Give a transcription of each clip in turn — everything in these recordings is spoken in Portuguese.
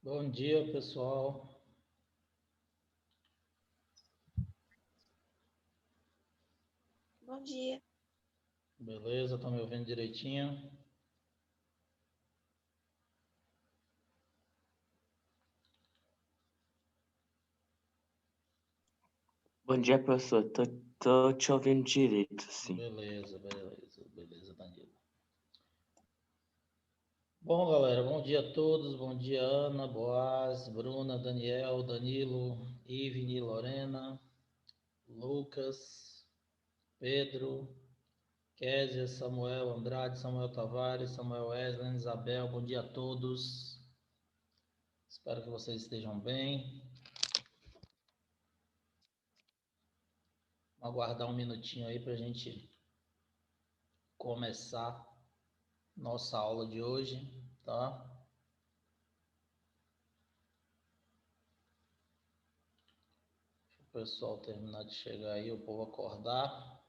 Bom dia, pessoal. Bom dia. Beleza? Estão me ouvindo direitinho? Bom dia, professor. Tô te ouvindo direito, sim. Beleza, Danilo. Bom, galera, bom dia a todos. Bom dia, Ana, Boaz, Bruna, Daniel, Danilo, Ivne, Lorena, Lucas, Pedro, Késia, Samuel, Andrade, Samuel Tavares, Samuel Wesley, Isabel. Bom dia a todos. Espero que vocês estejam bem. Vamos aguardar um minutinho aí para a gente começar nossa aula de hoje, tá? Deixa o pessoal terminar de chegar aí, o povo acordar.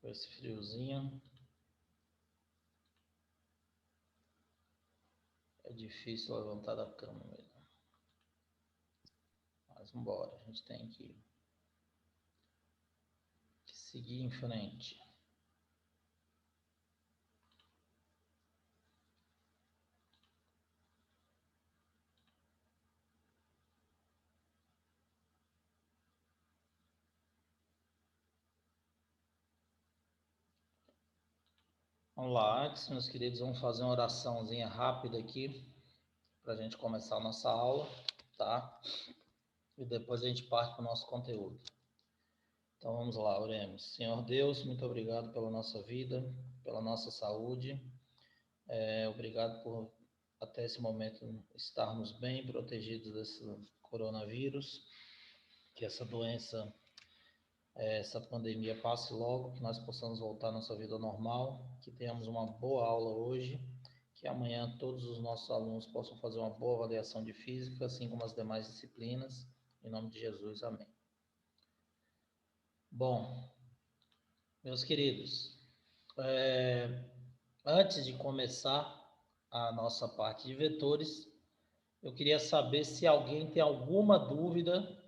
Com esse friozinho. É difícil levantar da cama mesmo. Mas vambora, a gente tem que seguir em frente. Vamos lá, antes, meus queridos, vamos fazer uma oraçãozinha rápida aqui para a gente começar a nossa aula, tá? E depois a gente parte para o nosso conteúdo. Então vamos lá, oremos. Senhor Deus, muito obrigado pela nossa vida, pela nossa saúde. Obrigado por até esse momento estarmos bem protegidos desse coronavírus, que essa doença, essa pandemia passe logo, que nós possamos voltar à nossa vida normal, que tenhamos uma boa aula hoje, que amanhã todos os nossos alunos possam fazer uma boa avaliação de física, assim como as demais disciplinas. Em nome de Jesus, amém. Bom, meus queridos, antes de começar a nossa parte de vetores, eu queria saber se alguém tem alguma dúvida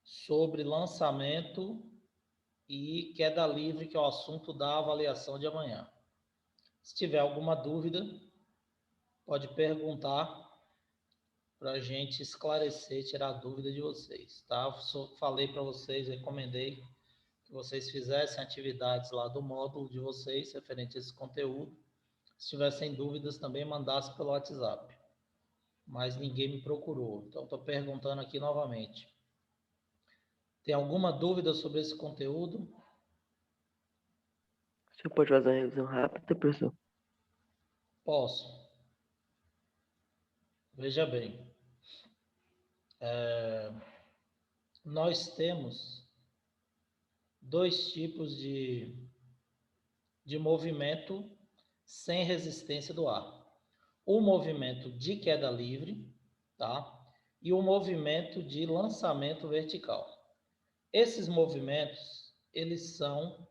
sobre lançamento e queda livre, que é o assunto da avaliação de amanhã. Se tiver alguma dúvida, pode perguntar para a gente esclarecer, tirar a dúvida de vocês, tá? Falei para vocês, recomendei que vocês fizessem atividades lá do módulo de vocês, referente a esse conteúdo. Se tivessem dúvidas, também mandasse pelo WhatsApp. Mas ninguém me procurou, então estou perguntando aqui novamente. Tem alguma dúvida sobre esse conteúdo? Você pode fazer uma revisão rápida, professor? Posso. Veja bem, nós temos dois tipos de movimento sem resistência do ar. O movimento de queda livre, tá? E o movimento de lançamento vertical. Esses movimentos, eles são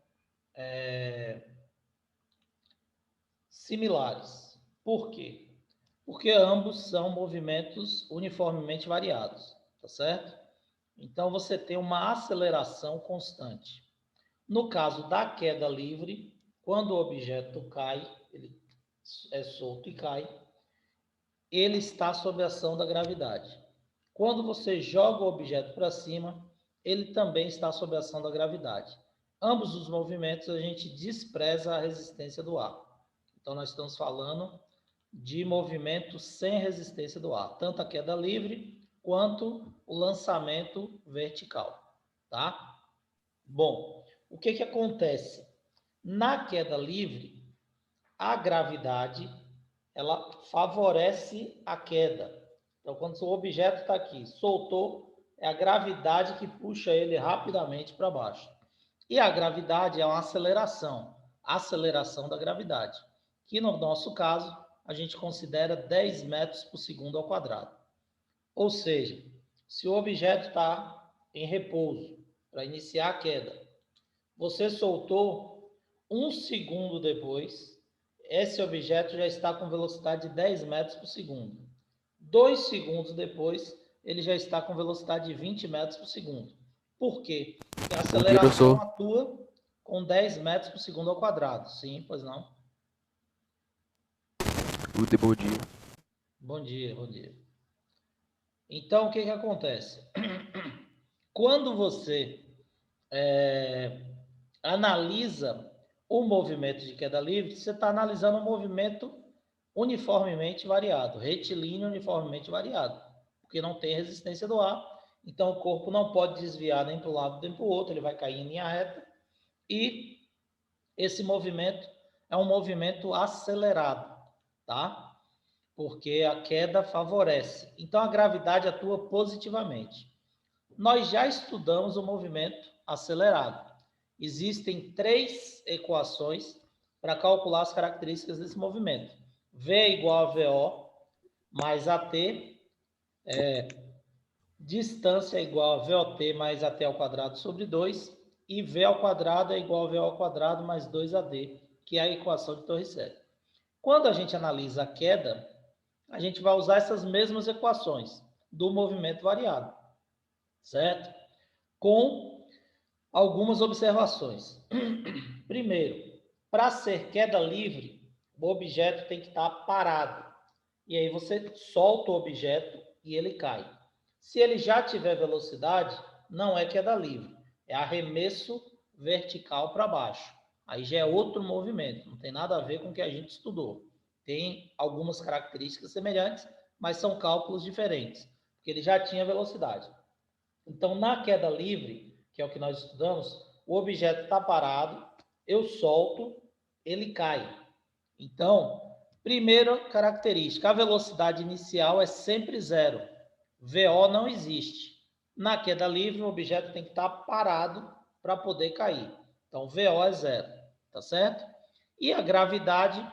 similares. Por quê? Porque ambos são movimentos uniformemente variados, tá certo? Então você tem uma aceleração constante. No caso da queda livre, quando o objeto cai, ele é solto e cai, ele está sob a ação da gravidade. Quando você joga o objeto para cima, ele também está sob a ação da gravidade. Ambos os movimentos a gente despreza a resistência do ar. Então nós estamos falando de movimento sem resistência do ar, tanto a queda livre quanto o lançamento vertical, tá? Bom, o que acontece? Na queda livre, a gravidade ela favorece a queda. Então, quando o objeto está aqui, soltou, é a gravidade que puxa ele rapidamente para baixo. E a gravidade é uma aceleração da gravidade, que no nosso caso, a gente considera 10 metros por segundo ao quadrado. Ou seja, se o objeto está em repouso para iniciar a queda, você soltou, um segundo depois, esse objeto já está com velocidade de 10 metros por segundo. 2 segundos depois, ele já está com velocidade de 20 metros por segundo. Por quê? Porque a Bom dia, aceleração professor. atua com 10 metros por segundo ao quadrado. Sim, pois não? Bom dia. Bom dia, bom dia. Então, o que acontece? Quando você analisa o movimento de queda livre, você está analisando um movimento uniformemente variado, retilíneo uniformemente variado, porque não tem resistência do ar, então o corpo não pode desviar nem para um lado nem para o outro, ele vai cair em linha reta, e esse movimento é um movimento acelerado, tá? Porque a queda favorece. Então a gravidade atua positivamente. Nós já estudamos o movimento acelerado. Existem 3 equações para calcular as características desse movimento. V é igual a VO mais AT, distância é igual a VOT mais AT ao quadrado sobre 2, e V ao quadrado é igual a VO ao quadrado mais 2AD, que é a equação de Torricelli. Quando a gente analisa a queda, a gente vai usar essas mesmas equações do movimento variado, certo? Com algumas observações. Primeiro, para ser queda livre, o objeto tem que estar parado. E aí você solta o objeto e ele cai. Se ele já tiver velocidade, não é queda livre, é arremesso vertical para baixo. Aí já é outro movimento, não tem nada a ver com o que a gente estudou. Tem algumas características semelhantes, mas são cálculos diferentes, porque ele já tinha velocidade. Então, na queda livre, que é o que nós estudamos, o objeto está parado, eu solto, ele cai. Então, primeira característica, a velocidade inicial é sempre zero. VO não existe. Na queda livre, o objeto tem que estar parado para poder cair. Então, VO é zero, tá certo? E a gravidade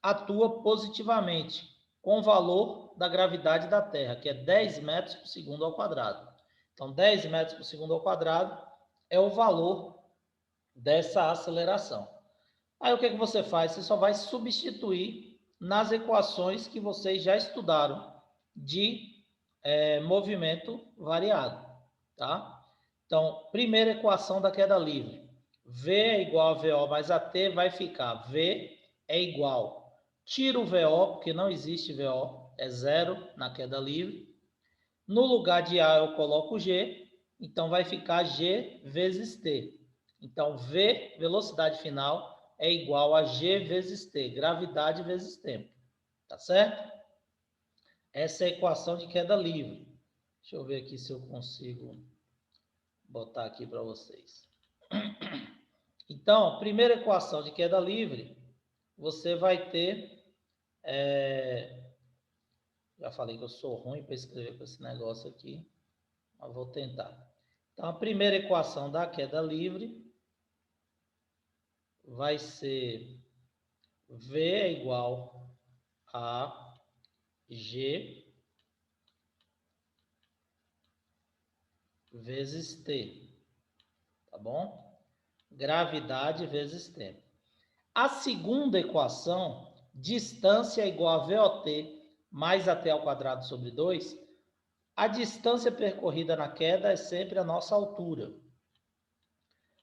atua positivamente, com o valor da gravidade da Terra, que é 10 metros por segundo ao quadrado. Então, 10 metros por segundo ao quadrado é o valor dessa aceleração. Aí, o que você faz? Você só vai substituir nas equações que vocês já estudaram de movimento variado, tá? Então, primeira equação da queda livre. V é igual a VO mais AT, vai ficar V é igual. Tiro o VO, porque não existe VO, é zero na queda livre. No lugar de A eu coloco G, então vai ficar G vezes T. Então, V, velocidade final, é igual a G vezes T, gravidade vezes tempo. Tá certo? Essa é a equação de queda livre. Deixa eu ver aqui se eu consigo botar aqui para vocês. Então, primeira equação de queda livre, você vai ter... Já falei que eu sou ruim para escrever com esse negócio aqui, mas vou tentar. Então, a primeira equação da queda livre vai ser V é igual a G vezes T, tá bom? Gravidade vezes tempo. A segunda equação, distância é igual a VOT mais AT ao quadrado sobre 2, a distância percorrida na queda é sempre a nossa altura.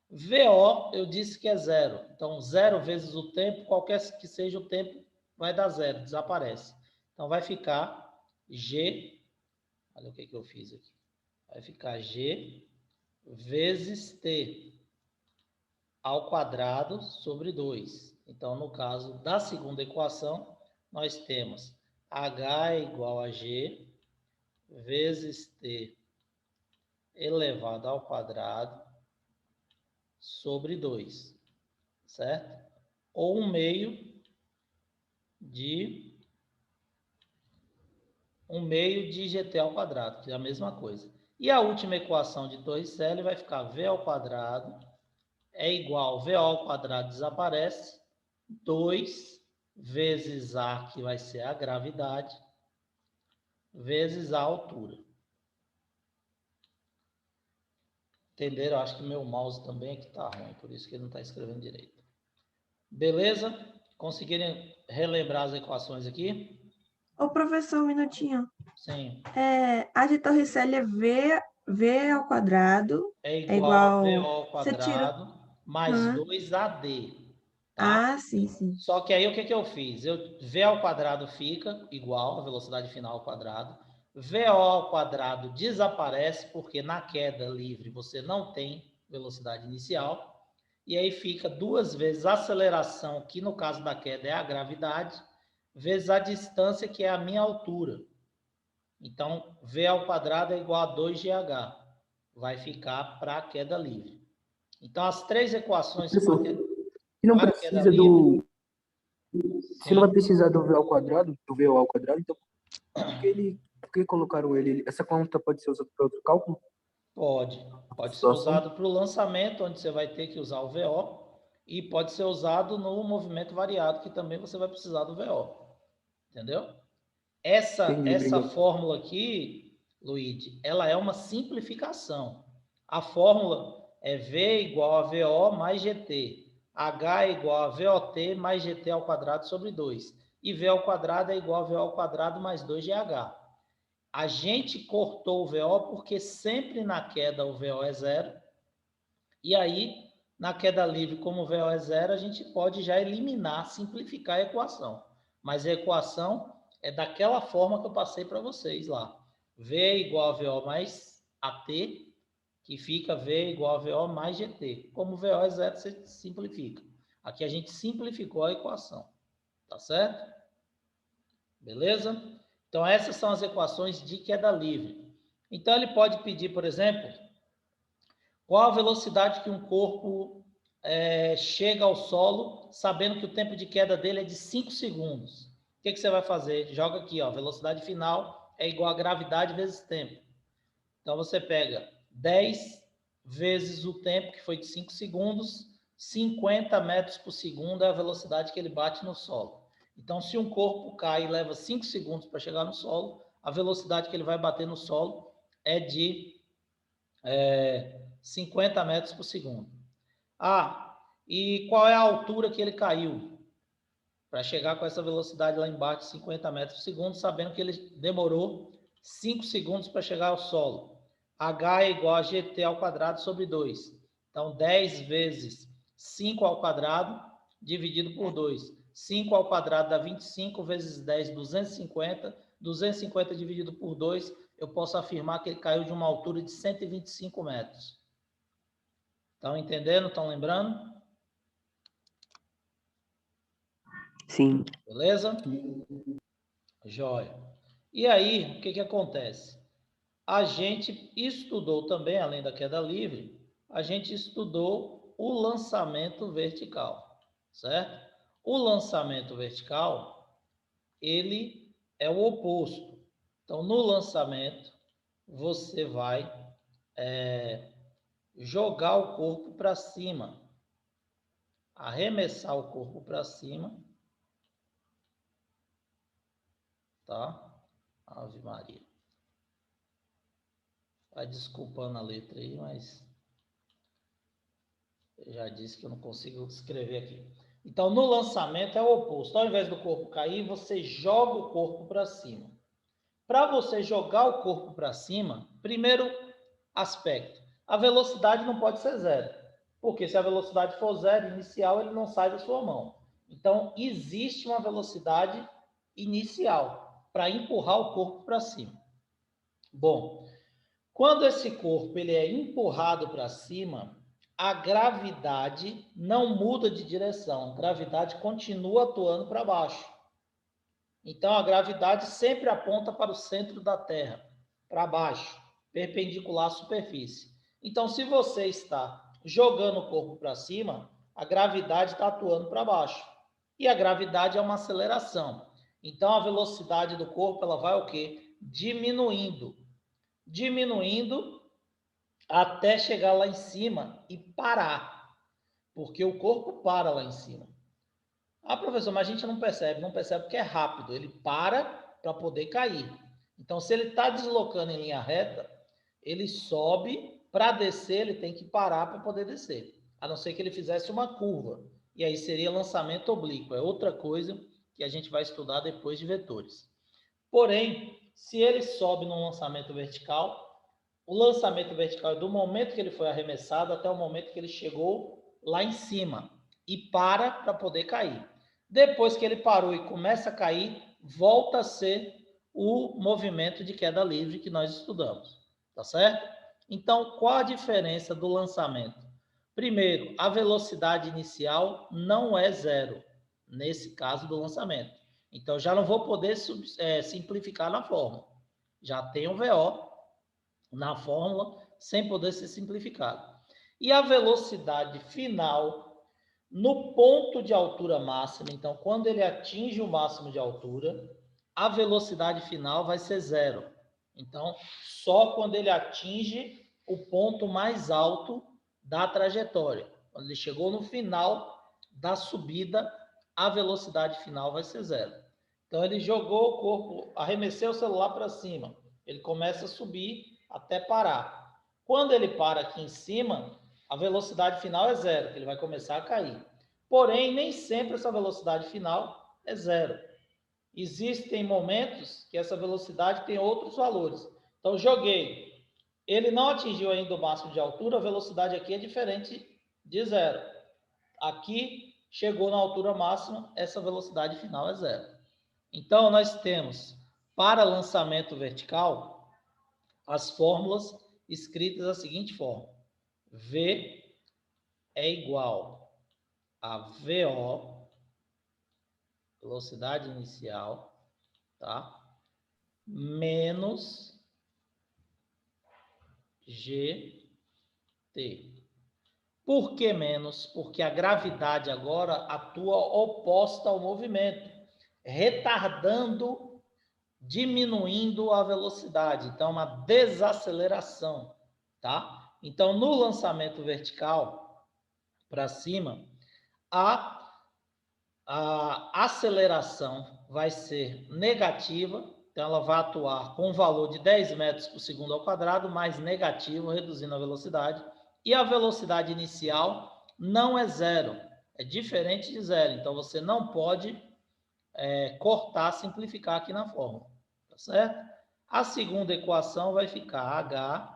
VO, eu disse que é zero. Então, zero vezes o tempo, qualquer que seja o tempo, vai dar zero, desaparece. Então, vai ficar G, olha o que eu fiz aqui. Vai ficar G vezes T ao quadrado sobre 2. Então, no caso da segunda equação, nós temos H é igual a G vezes T elevado ao quadrado sobre 2, certo? Ou 1 meio de GT ao quadrado, que é a mesma coisa. E a última equação de Torricelli vai ficar V ao quadrado é igual, VO ao quadrado desaparece, 2 vezes A, que vai ser a gravidade, vezes a altura. Entenderam? Acho que meu mouse também aqui está ruim, por isso que ele não está escrevendo direito. Beleza? conseguirem relembrar as equações aqui? Ô, professor, um minutinho. Sim. A de Torricelli é V ao quadrado É é igual a VO igual... ao Você tira... quadrado mais 2AD, tá? Ah, sim, sim. Só que aí o que eu fiz? V ao quadrado fica igual a velocidade final ao quadrado. VO ao quadrado desaparece, porque na queda livre você não tem velocidade inicial. E aí fica 2 vezes a aceleração, que no caso da queda é a gravidade, vezes a distância, que é a minha altura. Então, V ao quadrado é igual a 2GH. Vai ficar para a queda livre. Então, as 3 equações Professor, se não para a queda precisa livre... Se não vai precisar do V ao quadrado, do VO ao quadrado, então por que colocaram ele? Essa conta pode ser usada para outro cálculo? Pode ser usado para o lançamento, onde você vai ter que usar o VO, e pode ser usado no movimento variado, que também você vai precisar do VO. Entendeu? Essa fórmula aqui, Luigi, ela é uma simplificação. A fórmula é V igual a VO mais GT. H é igual a VOT mais GT ao quadrado sobre 2. E V ao quadrado é igual a VO ao quadrado mais 2GH. A gente cortou o VO porque sempre na queda o VO é zero. E aí, na queda livre, como o VO é zero, a gente pode já eliminar, simplificar a equação. Mas a equação é daquela forma que eu passei para vocês lá. V igual a VO mais AT, que fica V igual a VO mais GT. Como o VO é zero, você simplifica. Aqui a gente simplificou a equação. Tá certo? Beleza? Então, essas são as equações de queda livre. Então, ele pode pedir, por exemplo, qual a velocidade que um corpo chega ao solo, sabendo que o tempo de queda dele é de 5 segundos. O que você vai fazer? Joga aqui, ó, velocidade final é igual a gravidade vezes tempo. Então, você pega 10 vezes o tempo, que foi de 5 segundos, 50 metros por segundo é a velocidade que ele bate no solo. Então, se um corpo cai e leva 5 segundos para chegar no solo, a velocidade que ele vai bater no solo é de 50 metros por segundo. E qual é a altura que ele caiu? Para chegar com essa velocidade lá embaixo, 50 metros por segundo, sabendo que ele demorou 5 segundos para chegar ao solo. H é igual a GT ao quadrado sobre 2. Então, 10 vezes 5 ao quadrado dividido por 2. 5 ao quadrado dá 25, vezes 10, 250. 250 dividido por 2, eu posso afirmar que ele caiu de uma altura de 125 metros. Estão entendendo? Estão lembrando? Sim. Beleza? Jóia. E aí, o que acontece? A gente estudou também, além da queda livre, a gente estudou o lançamento vertical, certo? O lançamento vertical, ele é o oposto. Então, no lançamento, você vai jogar o corpo para cima, arremessar o corpo para cima, tá? Ave Maria. Vai desculpando a letra aí, mas eu já disse que eu não consigo escrever aqui. Então, no lançamento é o oposto. Ao invés do corpo cair, você joga o corpo para cima. Para você jogar o corpo para cima, primeiro aspecto, a velocidade não pode ser zero. Porque se a velocidade for zero inicial, ele não sai da sua mão. Então, existe uma velocidade inicial para empurrar o corpo para cima. Bom, quando esse corpo ele é empurrado para cima, a gravidade não muda de direção. A gravidade continua atuando para baixo. Então, a gravidade sempre aponta para o centro da Terra, para baixo, perpendicular à superfície. Então, se você está jogando o corpo para cima, a gravidade está atuando para baixo. E a gravidade é uma aceleração. Então, a velocidade do corpo ela vai o quê? Diminuindo. Diminuindo até chegar lá em cima e parar. Porque o corpo para lá em cima. Professor, mas a gente não percebe porque é rápido. Ele para poder cair. Então, se ele está deslocando em linha reta, ele sobe, para descer, ele tem que parar para poder descer. A não ser que ele fizesse uma curva. e aí seria lançamento oblíquo. É outra coisa que a gente vai estudar depois de vetores. Porém, se ele sobe no lançamento vertical, o lançamento vertical é do momento que ele foi arremessado até o momento que ele chegou lá em cima e para poder cair. Depois que ele parou e começa a cair, volta a ser o movimento de queda livre que nós estudamos, tá certo? Então, qual a diferença do lançamento? Primeiro, a velocidade inicial não é zero, nesse caso do lançamento. Então, já não vou poder simplificar na fórmula. Já tem o VO na fórmula, sem poder ser simplificado. E a velocidade final, no ponto de altura máxima, então, quando ele atinge o máximo de altura, a velocidade final vai ser zero. Então, só quando ele atinge o ponto mais alto da trajetória. Quando ele chegou no final da subida, a velocidade final vai ser zero. Então, ele jogou o corpo, arremessou o celular para cima. Ele começa a subir até parar. Quando ele para aqui em cima, a velocidade final é zero, ele vai começar a cair. Porém, nem sempre essa velocidade final é zero. Existem momentos que essa velocidade tem outros valores. Então, joguei. Ele não atingiu ainda o máximo de altura, a velocidade aqui é diferente de zero. Aqui, chegou na altura máxima, essa velocidade final é zero. Então, nós temos, para lançamento vertical, as fórmulas escritas da seguinte forma. V é igual a VO, velocidade inicial, tá? Menos GT. Por que menos? Porque a gravidade agora atua oposta ao movimento, retardando, diminuindo a velocidade. Então, uma desaceleração, tá? Então, no lançamento vertical para cima, a aceleração vai ser negativa, então ela vai atuar com um valor de 10 metros por segundo ao quadrado, mais negativo, reduzindo a velocidade, e a velocidade inicial não é zero, é diferente de zero, então você não pode cortar, simplificar aqui na fórmula, tá certo? A segunda equação vai ficar H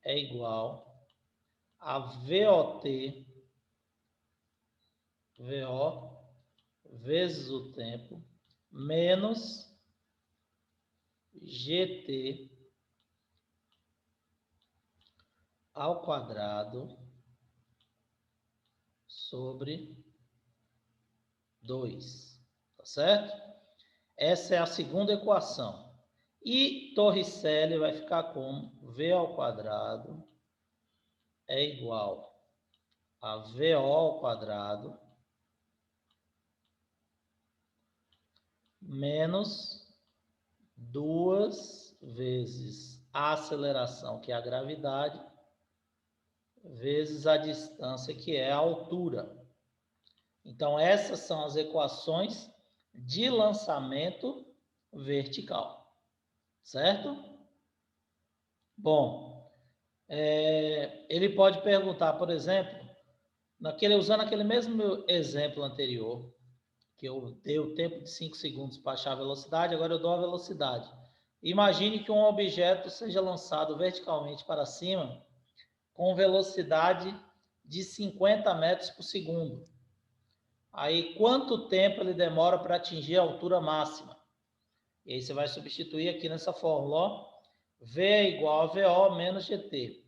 é igual a VO vezes o tempo, menos GT ao quadrado sobre 2, tá certo? Essa é a segunda equação. E Torricelli vai ficar como V ao quadrado é igual a VO ao quadrado menos 2 vezes a aceleração, que é a gravidade, vezes a distância, que é a altura. Então, essas são as equações de lançamento vertical, certo? Bom, ele pode perguntar, por exemplo, usando aquele mesmo exemplo anterior, que eu dei o tempo de 5 segundos para achar a velocidade, agora eu dou a velocidade. Imagine que um objeto seja lançado verticalmente para cima com velocidade de 50 metros por segundo. Aí, quanto tempo ele demora para atingir a altura máxima? E aí você vai substituir aqui nessa fórmula, ó. V é igual a VO menos GT.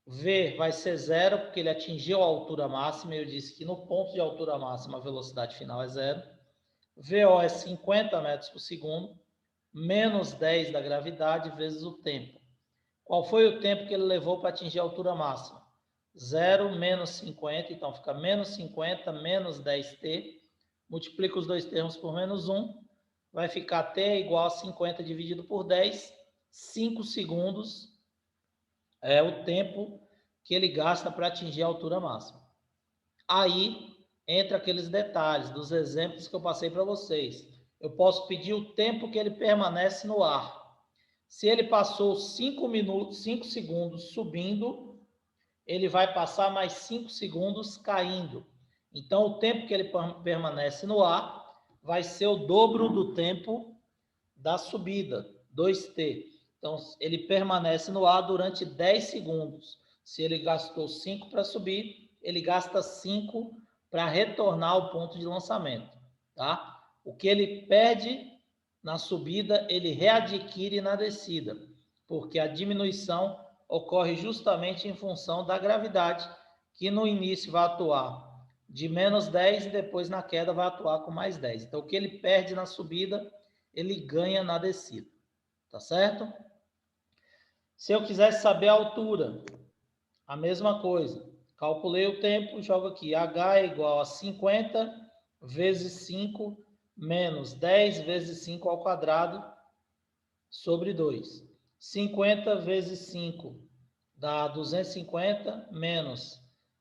V vai ser zero, porque ele atingiu a altura máxima. Eu disse que no ponto de altura máxima a velocidade final é zero. VO é 50 metros por segundo, menos 10 da gravidade, vezes o tempo. Qual foi o tempo que ele levou para atingir a altura máxima? 0 menos 50, então fica menos 50 menos 10t. Multiplica os dois termos por menos 1. Vai ficar t igual a 50 dividido por 10. 5 segundos é o tempo que ele gasta para atingir a altura máxima. Aí entra aqueles detalhes dos exemplos que eu passei para vocês. Eu posso pedir o tempo que ele permanece no ar. Se ele passou 5 segundos subindo, ele vai passar mais 5 segundos caindo. Então, o tempo que ele permanece no ar vai ser o dobro do tempo da subida, 2t. Então, ele permanece no ar durante 10 segundos. Se ele gastou 5 para subir, ele gasta 5 para retornar ao ponto de lançamento, tá? O que ele perde na subida, ele readquire na descida, porque a diminuição ocorre justamente em função da gravidade, que no início vai atuar de menos 10 e depois na queda vai atuar com mais 10. Então, o que ele perde na subida, ele ganha na descida, tá certo? Se eu quisesse saber a altura, a mesma coisa. Calculei o tempo, jogo aqui. H é igual a 50 vezes 5 menos 10 vezes 5 ao quadrado sobre 2. 50 vezes 5 dá 250 menos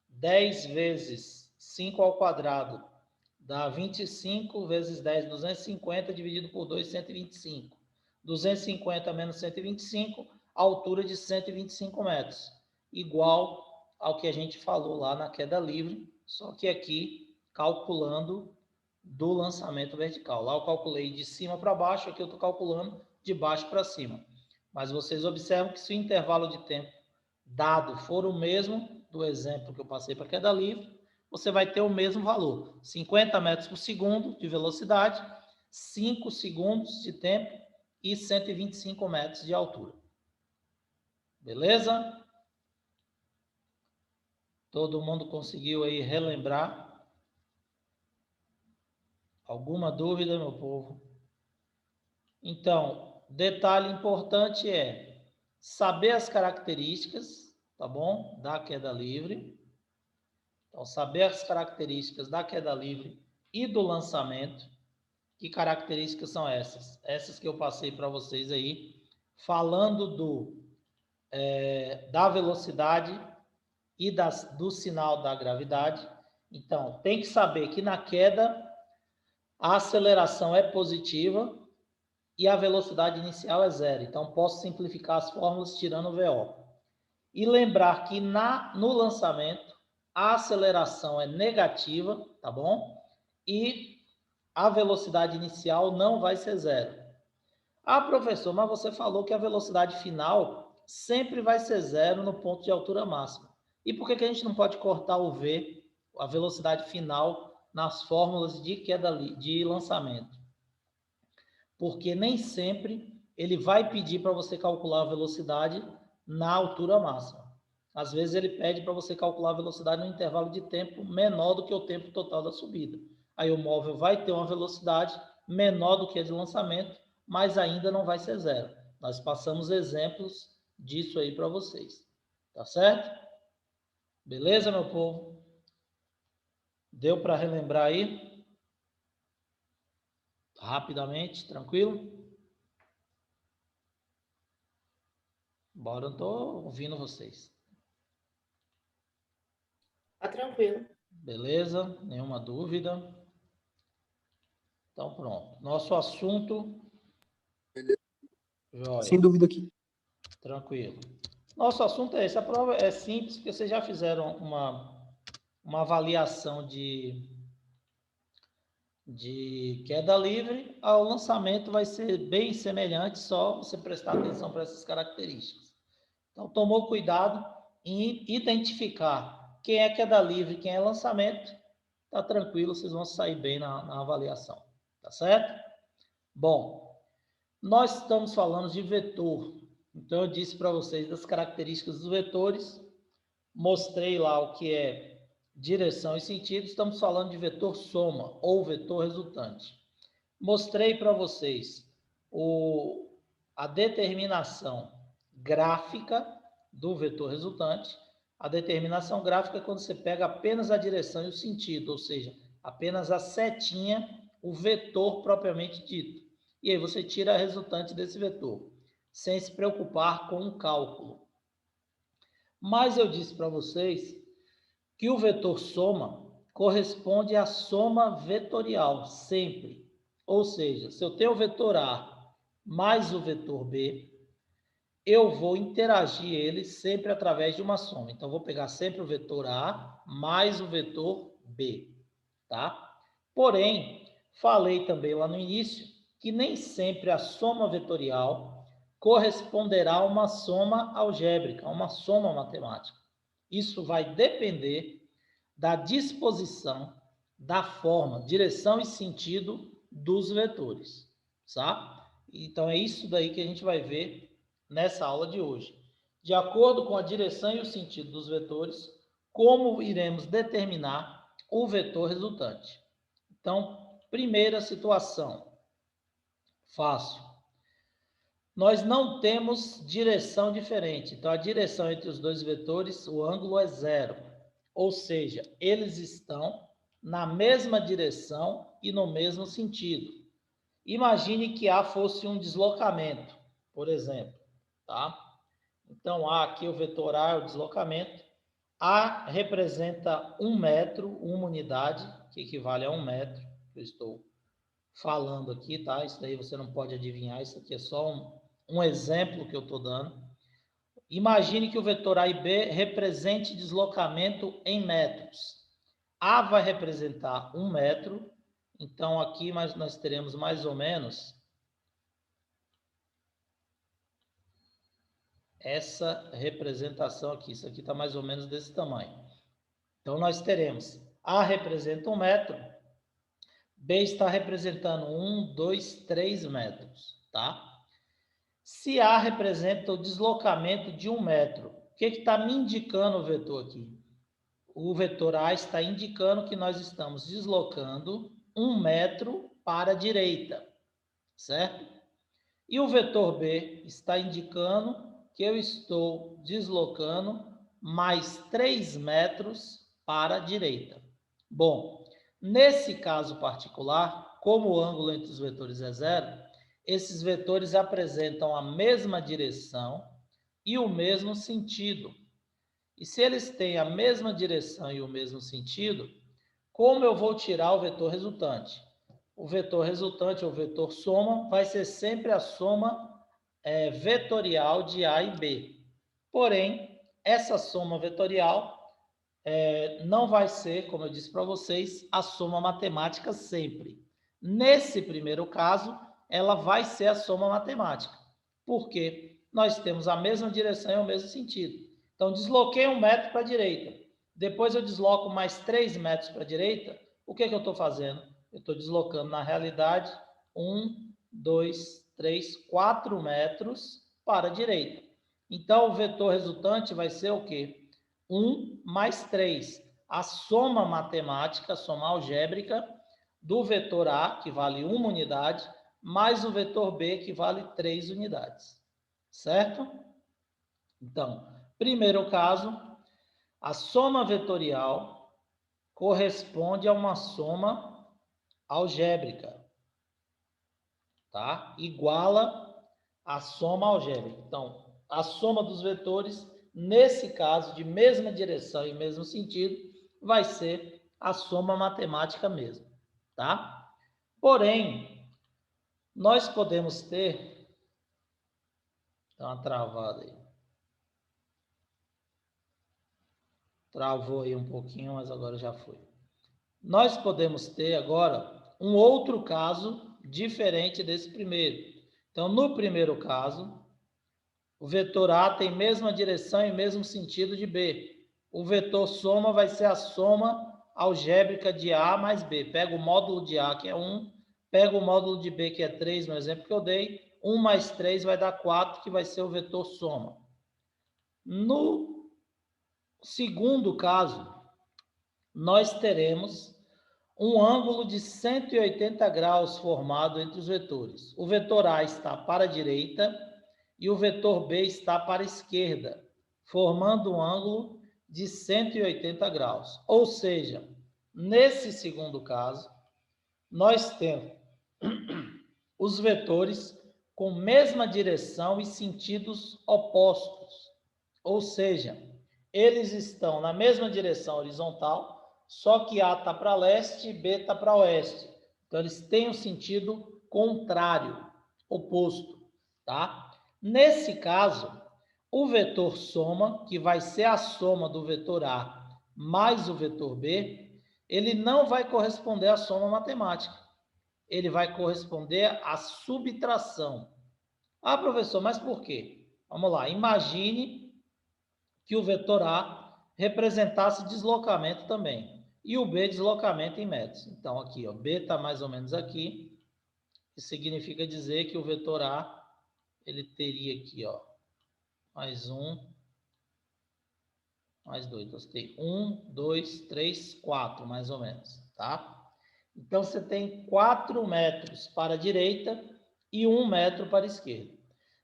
10 vezes 5 ao quadrado dá 25 vezes 10, 250 dividido por 2, 125. 250 menos 125, altura de 125 metros. Igual ao que a gente falou lá na queda livre, só que aqui calculando do lançamento vertical. Lá eu calculei de cima para baixo, aqui eu estou calculando de baixo para cima. Mas vocês observam que se o intervalo de tempo dado for o mesmo do exemplo que eu passei para a queda livre, você vai ter o mesmo valor, 50 metros por segundo de velocidade, 5 segundos de tempo e 125 metros de altura. Beleza? Todo mundo conseguiu aí relembrar? Alguma dúvida, meu povo? Então, detalhe importante é saber as características, tá bom? Da queda livre. Então, saber as características da queda livre e do lançamento. Que características são essas? Essas que eu passei para vocês aí, falando da velocidade e do sinal da gravidade. Então, tem que saber que na queda a aceleração é positiva e a velocidade inicial é zero. Então, posso simplificar as fórmulas tirando o VO. E lembrar que no lançamento a aceleração é negativa, tá bom? E a velocidade inicial não vai ser zero. Ah, professor, mas você falou que a velocidade final sempre vai ser zero no ponto de altura máxima. E por que a gente não pode cortar o V, a velocidade final, nas fórmulas de queda de lançamento? Porque nem sempre ele vai pedir para você calcular a velocidade na altura máxima. Às vezes ele pede para você calcular a velocidade no intervalo de tempo menor do que o tempo total da subida. Aí o móvel vai ter uma velocidade menor do que a de lançamento, mas ainda não vai ser zero. Nós passamos exemplos disso aí para vocês. Tá certo? Beleza, meu povo? Deu para relembrar aí? Rapidamente, tranquilo? Bora, eu tô ouvindo vocês. Tá tranquilo. Beleza? Nenhuma dúvida? Então, pronto. Nosso assunto... Joia. Sem dúvida aqui. Tranquilo. Nosso assunto é esse. A prova é simples, porque vocês já fizeram uma avaliação de queda livre. O lançamento vai ser bem semelhante, só você prestar atenção para essas características. Então, tomou cuidado em identificar quem é queda livre e quem é lançamento. Tá tranquilo, vocês vão sair bem na avaliação. Tá certo? Bom, nós estamos falando de vetor. Então, eu disse para vocês das características dos vetores. Mostrei lá o que é direção e sentido. Estamos falando de vetor soma ou vetor resultante. Mostrei para vocês a determinação gráfica do vetor resultante. A determinação gráfica é quando você pega apenas a direção e o sentido, ou seja, apenas a setinha, o vetor propriamente dito. E aí você tira a resultante desse vetor, sem se preocupar com o cálculo. Mas eu disse para vocês que o vetor soma corresponde à soma vetorial, sempre. Ou seja, se eu tenho o vetor A mais o vetor B, eu vou interagir ele sempre através de uma soma. Então, vou pegar sempre o vetor A mais o vetor B, tá? Porém, falei também lá no início que nem sempre a soma vetorial corresponderá a uma soma algébrica, a uma soma matemática. Isso vai depender da disposição, da forma, direção e sentido dos vetores, tá? Então, é isso daí que a gente vai ver nessa aula de hoje. De acordo com a direção e o sentido dos vetores, como iremos determinar o vetor resultante. Então, primeira situação, fácil. Nós não temos direção diferente. Então, a direção entre os dois vetores, o ângulo é zero. Ou seja, eles estão na mesma direção e no mesmo sentido. Imagine que A fosse um deslocamento, por exemplo, tá? Então, A aqui, o vetor A é o deslocamento. A representa 1 metro, uma unidade, que equivale a 1 metro, que eu estou falando aqui, tá? Isso daí você não pode adivinhar, isso aqui é só um exemplo que eu estou dando. Imagine que o vetor A e B represente deslocamento em metros. A vai representar 1 metro, então aqui nós teremos mais ou menos essa representação aqui. Isso aqui está mais ou menos desse tamanho. Então, nós teremos A representa 1 metro, B está representando 1, 2, 3 metros, tá? Se A representa o deslocamento de 1 metro, o que está me indicando o vetor aqui? O vetor A está indicando que nós estamos deslocando 1 metro para a direita, certo? E o vetor B está indicando que eu estou deslocando mais 3 metros para a direita. Bom, nesse caso particular, como o ângulo entre os vetores é zero, esses vetores apresentam a mesma direção e o mesmo sentido. E se eles têm a mesma direção e o mesmo sentido, como eu vou tirar o vetor resultante? O vetor resultante, ou vetor soma, vai ser sempre a soma vetorial de A e B. Porém, essa soma vetorial não vai ser, como eu disse para vocês, a soma matemática sempre. Nesse primeiro caso, ela vai ser a soma matemática. Por quê? Nós temos a mesma direção e o mesmo sentido. Então, desloquei 1 metro para a direita. Depois eu desloco mais 3 metros para a direita. O que eu estou fazendo? Eu estou deslocando, na realidade, 1, 2, 3, 4 metros para a direita. Então, o vetor resultante vai ser o quê? 1 mais 3. A soma matemática, a soma algébrica do vetor A, que vale 1 unidade, mais o vetor B, que vale 3 unidades. Certo? Então, primeiro caso, a soma vetorial corresponde a uma soma algébrica, tá? Iguala a soma algébrica. Então, a soma dos vetores, nesse caso, de mesma direção e mesmo sentido, vai ser a soma matemática mesmo, tá? Porém, nós podemos ter... Dá uma travada aí. Travou aí um pouquinho, mas agora já foi. Nós podemos ter agora um outro caso diferente desse primeiro. Então, no primeiro caso, o vetor A tem mesma direção e mesmo sentido de B. O vetor soma vai ser a soma algébrica de A mais B. Pega o módulo de A, que é 1, pega o módulo de B, que é 3, no exemplo que eu dei. 1 mais 3 vai dar 4, que vai ser o vetor soma. No segundo caso, nós teremos um ângulo de 180 graus formado entre os vetores. O vetor A está para a direita e o vetor B está para a esquerda, formando um ângulo de 180 graus. Ou seja, nesse segundo caso, nós temos os vetores com mesma direção e sentidos opostos. Ou seja, eles estão na mesma direção horizontal, só que A está para leste e B está para oeste. Então, eles têm um sentido contrário, oposto, tá? Nesse caso, o vetor soma, que vai ser a soma do vetor A mais o vetor B, ele não vai corresponder à soma matemática. Ele vai corresponder à subtração. Ah, professor, mas por quê? Vamos lá, imagine que o vetor A representasse deslocamento também, e o B deslocamento em metros. Então, aqui, ó, B está mais ou menos aqui, isso significa dizer que o vetor A, ele teria aqui, ó, mais 1, mais 2. Então, você tem 1, 2, 3, 4, mais ou menos, tá? Então, você tem 4 metros para a direita e 1 metro para a esquerda.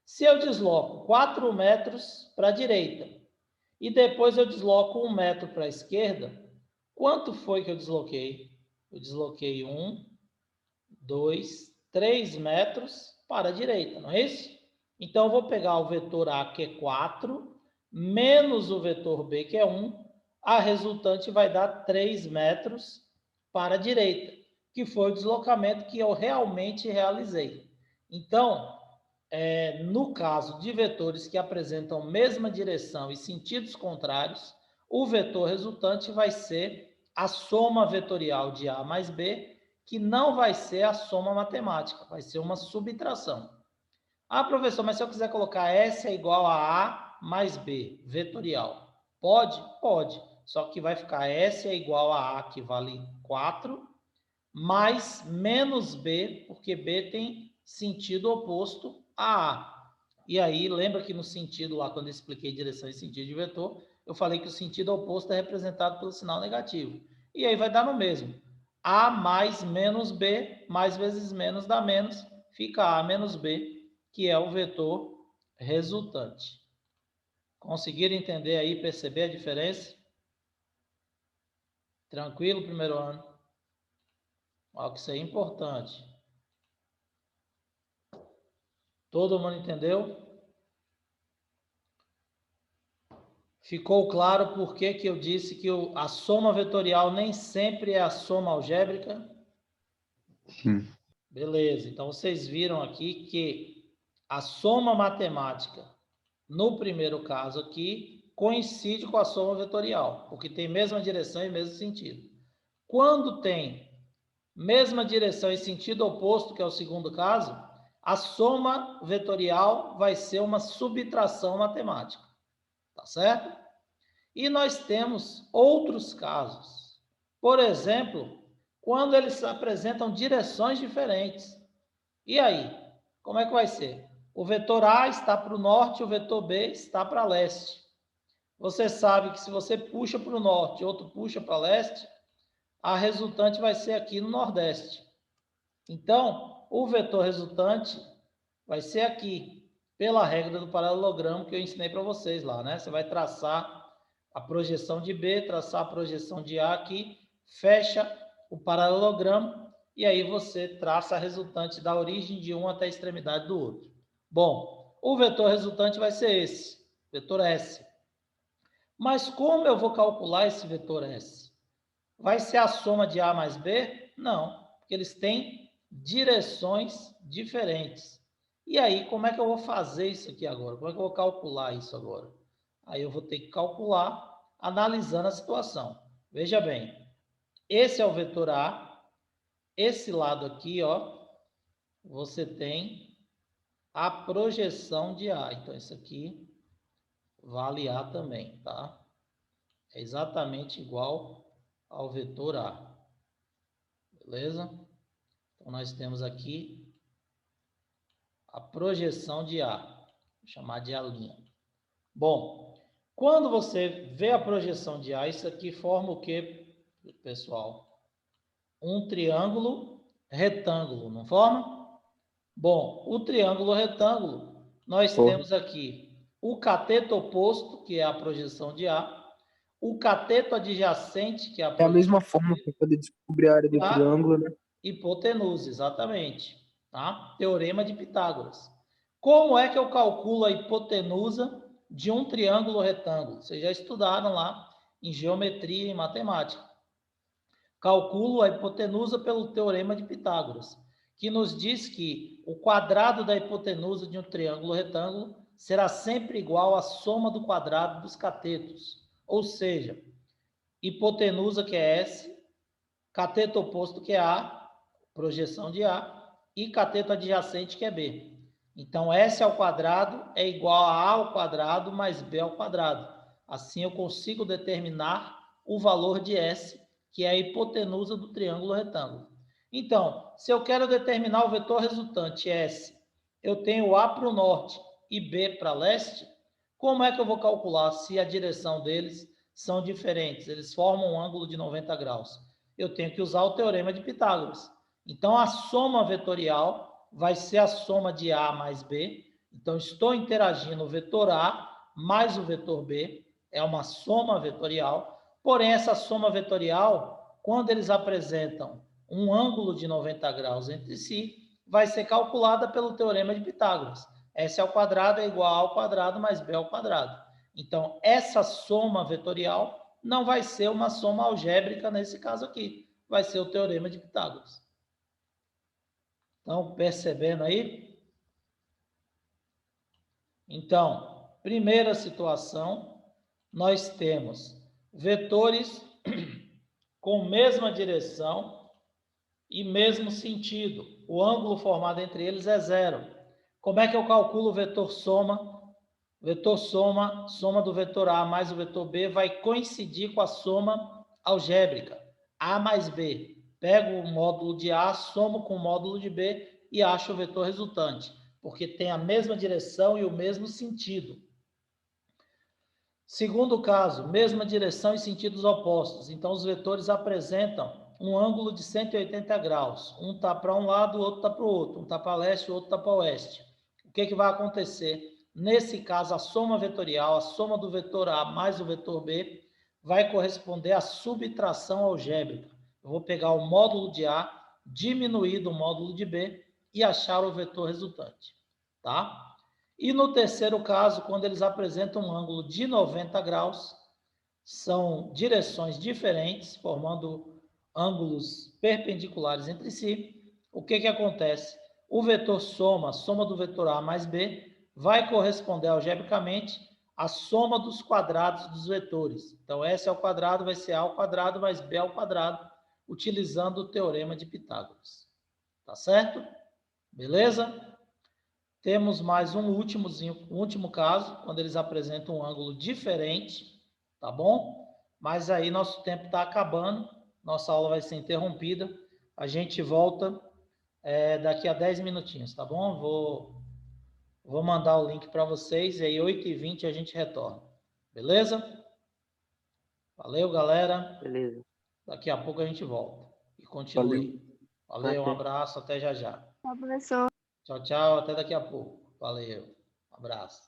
Se eu desloco 4 metros para a direita e depois eu desloco 1 metro para a esquerda, quanto foi que eu desloquei? Eu desloquei 1, 2, 3 metros para a direita, não é isso? Então, eu vou pegar o vetor A, que é 4, menos o vetor B, que é 1, a resultante vai dar 3 metros para a direita, que foi o deslocamento que eu realmente realizei. Então, no caso de vetores que apresentam mesma direção e sentidos contrários, o vetor resultante vai ser a soma vetorial de A mais B, que não vai ser a soma matemática, vai ser uma subtração. Ah, professor, mas se eu quiser colocar S é igual a A mais B, vetorial, pode? Pode. Só que vai ficar S é igual a A, que vale 4, mais menos B, porque B tem sentido oposto a A. E aí, lembra que no sentido lá, quando eu expliquei direção e sentido de vetor, eu falei que o sentido oposto é representado pelo sinal negativo. E aí vai dar no mesmo. A mais menos B, mais vezes menos dá menos, fica A menos B, que é o vetor resultante. Conseguiram entender aí, perceber a diferença? Tranquilo, primeiro ano? Olha que isso aí é importante. Todo mundo entendeu? Ficou claro por que eu disse que a soma vetorial nem sempre é a soma algébrica? Sim. Beleza, então vocês viram aqui que a soma matemática, no primeiro caso aqui, coincide com a soma vetorial, porque tem mesma direção e mesmo sentido. Quando tem mesma direção e sentido oposto, que é o segundo caso, a soma vetorial vai ser uma subtração matemática, tá certo? E nós temos outros casos. Por exemplo, quando eles apresentam direções diferentes. E aí, como é que vai ser? O vetor A está para o norte, o vetor B está para leste. Você sabe que se você puxa para o norte e outro puxa para leste, a resultante vai ser aqui no nordeste. Então, o vetor resultante vai ser aqui, pela regra do paralelogramo que eu ensinei para vocês lá, né? Você vai traçar a projeção de B, traçar a projeção de A aqui, fecha o paralelogramo e aí você traça a resultante da origem de um até a extremidade do outro. Bom, o vetor resultante vai ser esse, vetor S. Mas como eu vou calcular esse vetor S? Vai ser a soma de A mais B? Não, porque eles têm direções diferentes. E aí, como é que eu vou fazer isso aqui agora? Como é que eu vou calcular isso agora? Aí eu vou ter que calcular analisando a situação. Veja bem, esse é o vetor A, esse lado aqui, ó, você tem a projeção de A. Então, isso aqui vale A também, tá? É exatamente igual ao vetor A. Beleza? Então, nós temos aqui a projeção de A. Vou chamar de A'. Bom, quando você vê a projeção de A, isso aqui forma o quê, pessoal? Um triângulo retângulo, não forma? Bom, o triângulo retângulo, nós temos aqui o cateto oposto, que é a projeção de A, o cateto adjacente, que é a projeção... É a mesma forma para poder descobrir a área do triângulo, né? Hipotenusa, exatamente. Tá? Teorema de Pitágoras. Como é que eu calculo a hipotenusa de um triângulo retângulo? Vocês já estudaram lá em geometria e matemática. Calculo a hipotenusa pelo teorema de Pitágoras, que nos diz que o quadrado da hipotenusa de um triângulo retângulo será sempre igual à soma do quadrado dos catetos. Ou seja, hipotenusa, que é S, cateto oposto, que é A, projeção de A, e cateto adjacente, que é B. Então, S ao quadrado é igual a A ao quadrado mais B ao quadrado. Assim, eu consigo determinar o valor de S, que é a hipotenusa do triângulo retângulo. Então, se eu quero determinar o vetor resultante S, eu tenho A para o norte e B para leste, como é que eu vou calcular se a direção deles são diferentes? Eles formam um ângulo de 90 graus. Eu tenho que usar o teorema de Pitágoras. Então, a soma vetorial vai ser a soma de A mais B. Então, estou interagindo o vetor A mais o vetor B. É uma soma vetorial. Porém, essa soma vetorial, quando eles apresentam um ângulo de 90 graus entre si, vai ser calculada pelo teorema de Pitágoras. S ao quadrado é igual a ao quadrado mais B ao quadrado. Então, essa soma vetorial não vai ser uma soma algébrica nesse caso aqui. Vai ser o teorema de Pitágoras. Estão percebendo aí? Então, primeira situação, nós temos vetores com mesma direção e mesmo sentido. O ângulo formado entre eles é zero. Como é que eu calculo o vetor soma? Vetor soma, soma do vetor A mais o vetor B vai coincidir com a soma algébrica. A mais B. Pego o módulo de A, somo com o módulo de B e acho o vetor resultante, porque tem a mesma direção e o mesmo sentido. Segundo caso, mesma direção e sentidos opostos. Então, os vetores apresentam um ângulo de 180 graus. Um está para um lado, o outro está para o outro. Um está para leste, o outro está para oeste. O que vai acontecer? Nesse caso, a soma vetorial, a soma do vetor A mais o vetor B, vai corresponder à subtração algébrica. Eu vou pegar o módulo de A, diminuir do módulo de B e achar o vetor resultante. Tá? E no terceiro caso, quando eles apresentam um ângulo de 90 graus, são direções diferentes, formando ângulos perpendiculares entre si. O que acontece? O vetor soma, soma do vetor A mais B, vai corresponder algebricamente à soma dos quadrados dos vetores. Então, S ao quadrado vai ser A ao quadrado mais B ao quadrado, utilizando o teorema de Pitágoras. Tá certo? Beleza? Temos mais um último caso, quando eles apresentam um ângulo diferente, tá bom? Mas aí nosso tempo está acabando, nossa aula vai ser interrompida. A gente volta daqui a 10 minutinhos, tá bom? Vou mandar o link para vocês e aí 8h20 a gente retorna. Beleza? Valeu, galera. Beleza. Daqui a pouco a gente volta. E continue. Valeu, um abraço, até já já. Tá, professor. Tchau, tchau, até daqui a pouco. Valeu, um abraço.